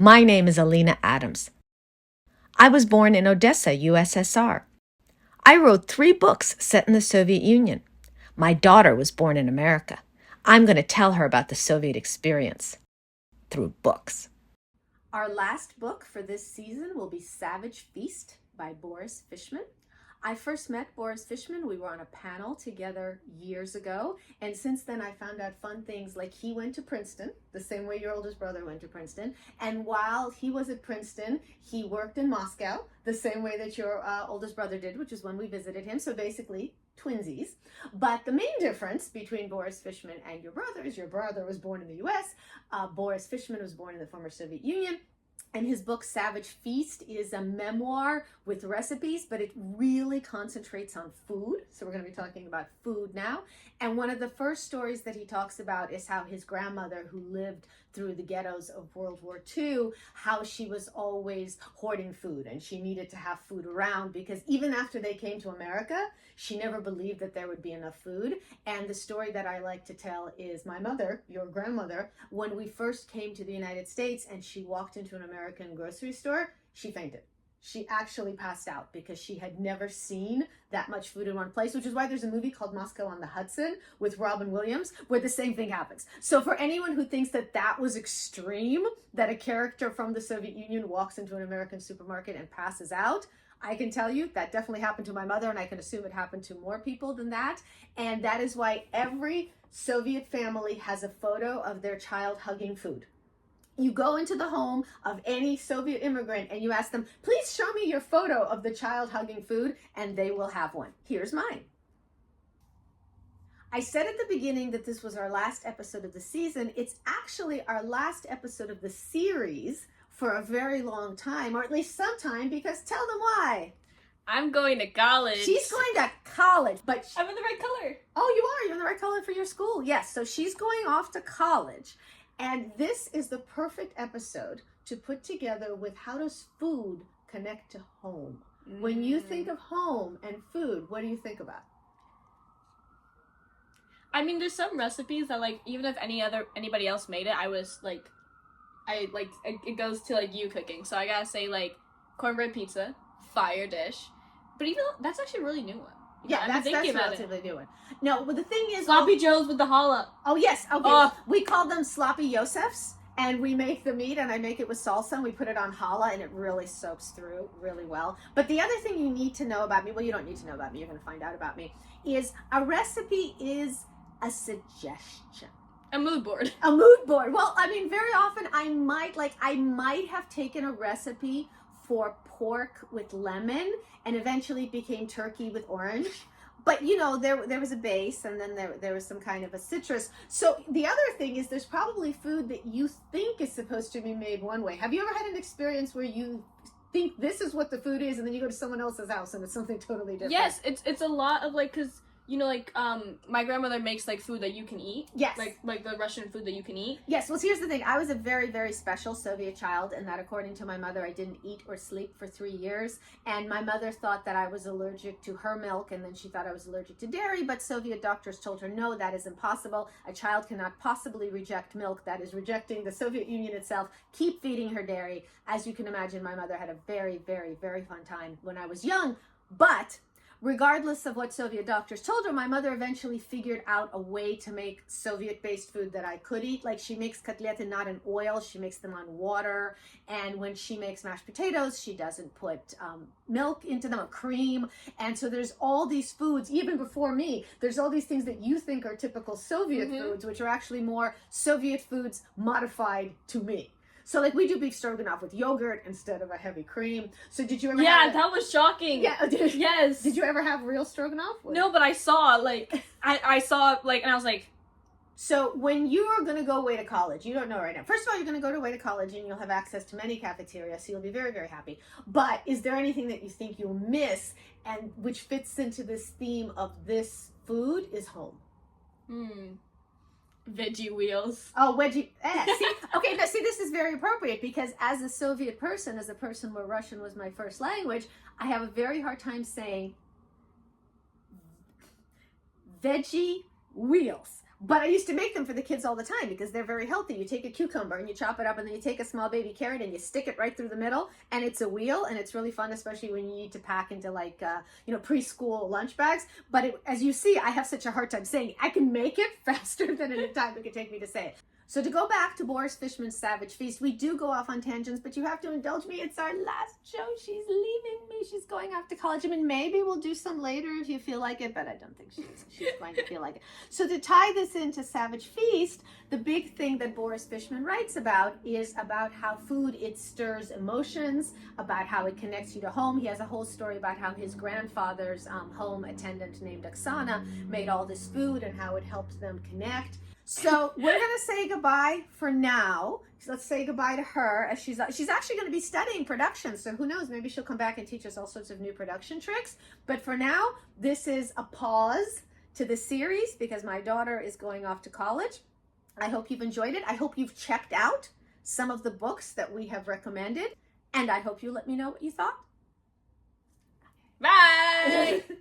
My name is Alina Adams. I was born in Odessa, USSR. I wrote 3 books set in the Soviet Union. My daughter was born in America. I'm going to tell her about the Soviet experience through books. Our last book for this season will be Savage Feast by Boris Fishman. I first met Boris Fishman. We were on a panel together years ago. And since then, I found out fun things like he went to Princeton, the same way your oldest brother went to Princeton. And while he was at Princeton, he worked in Moscow, the same way that your oldest brother did, which is when we visited him. So basically, twinsies. But the main difference between Boris Fishman and your brother is your brother was born in the US. Boris Fishman was born in the former Soviet Union. And his book, Savage Feast, is a memoir with recipes, but it really concentrates on food. So we're going to be talking about food now. And one of the first stories that he talks about is how his grandmother, who lived through the ghettos of World War II, how she was always hoarding food and she needed to have food around because even after they came to America, she never believed that there would be enough food. And the story that I like to tell is my mother, your grandmother, when we first came to the United States and she walked into an American grocery store, she fainted. She actually passed out because she had never seen that much food in one place, which is why there's a movie called Moscow on the Hudson with Robin Williams, where the same thing happens. So for anyone who thinks that that was extreme, that a character from the Soviet Union walks into an American supermarket and passes out, I can tell you that definitely happened to my mother, and I can assume it happened to more people than that. And that is why every Soviet family has a photo of their child hugging food. You go into the home of any Soviet immigrant and you ask them, please show me your photo of the child hugging food, and they will have one. Here's mine. I said at the beginning that this was our last episode of the season. It's actually our last episode of the series for a very long time, or at least some time, because tell them why. I'm going to college. She's going to college, but... I'm in the right color. Oh, you are? You're in the right color for your school. Yes, so she's going off to college. And this is the perfect episode to put together with how does food connect to home? When you think of home and food, what do you think about? I mean, there's some recipes that, like, even if anybody else made it, it goes to, like, you cooking. So I gotta say, like, cornbread pizza, fire dish. But even that's actually a really new one. Yeah, that's relatively new one. No, but the thing is... Sloppy Joes with the challah. Oh, yes. Okay. We call them sloppy Yosefs, and we make the meat, and I make it with salsa, and we put it on challah, and it really soaks through really well. But the other thing you need to know about me, well, you don't need to know about me, you're going to find out about me, is a recipe is a suggestion. A mood board. A mood board. Well, I mean, very often I might have taken a recipe for pork with lemon and eventually it became turkey with orange. But, you know, there was a base and then there was some kind of a citrus. So the other thing is there's probably food that you think is supposed to be made one way. Have you ever had an experience where you think this is what the food is and then you go to someone else's house and it's something totally different? Yes, it's a lot of, like, because... You know, like, my grandmother makes, like, food that you can eat. Yes. Like the Russian food that you can eat. Yes, well, here's the thing. I was a very, very special Soviet child, and that according to my mother, I didn't eat or sleep for 3 years. And my mother thought that I was allergic to her milk, and then she thought I was allergic to dairy, but Soviet doctors told her, no, that is impossible. A child cannot possibly reject milk. That is rejecting the Soviet Union itself. Keep feeding her dairy. As you can imagine, my mother had a very, very, very fun time when I was young, but... regardless of what Soviet doctors told her, my mother eventually figured out a way to make Soviet-based food that I could eat. Like she makes kotleti not in oil, she makes them on water. And when she makes mashed potatoes, she doesn't put milk into them or cream. And so there's all these foods, even before me, there's all these things that you think are typical Soviet foods, which are actually more Soviet foods modified to me. So, like, we do beef stroganoff with yogurt instead of a heavy cream. So, did you ever have... that was shocking. Yeah. Yes. Did you ever have real stroganoff? No, but I saw, like, I saw, like, and I was like... So, when you are going to go away to college, you don't know right now. First of all, you're going to go away to college and you'll have access to many cafeterias, so you'll be very, very happy. But is there anything that you think you'll miss and which fits into this theme of this food is home? Veggie wheels. Oh, veggie. See, okay, now see, this is very appropriate because as a Soviet person, as a person where Russian was my first language, I have a very hard time saying veggie wheels. But I used to make them for the kids all the time because they're very healthy. You take a cucumber and you chop it up, and then you take a small baby carrot and you stick it right through the middle, and it's a wheel, and it's really fun, especially when you need to pack into like preschool lunch bags. But as you see, I have such a hard time saying it. I can make it faster than in the time it could take me to say it. So to go back to Boris Fishman's Savage Feast, we do go off on tangents, but you have to indulge me. It's our last show. She's leaving me. She's going off to college. I mean, maybe we'll do some later if you feel like it, but I don't think she's going to feel like it. So to tie this into Savage Feast, the big thing that Boris Fishman writes about is about how food, it stirs emotions, about how it connects you to home. He has a whole story about how his grandfather's home attendant named Oksana made all this food and how it helped them connect. So we're going to say goodbye for now. Let's say goodbye to her, as she's actually going to be studying production. So who knows, maybe she'll come back and teach us all sorts of new production tricks. But for now, this is a pause to the series because my daughter is going off to college. I hope you've enjoyed it. I hope you've checked out some of the books that we have recommended. And I hope you let me know what you thought. Bye!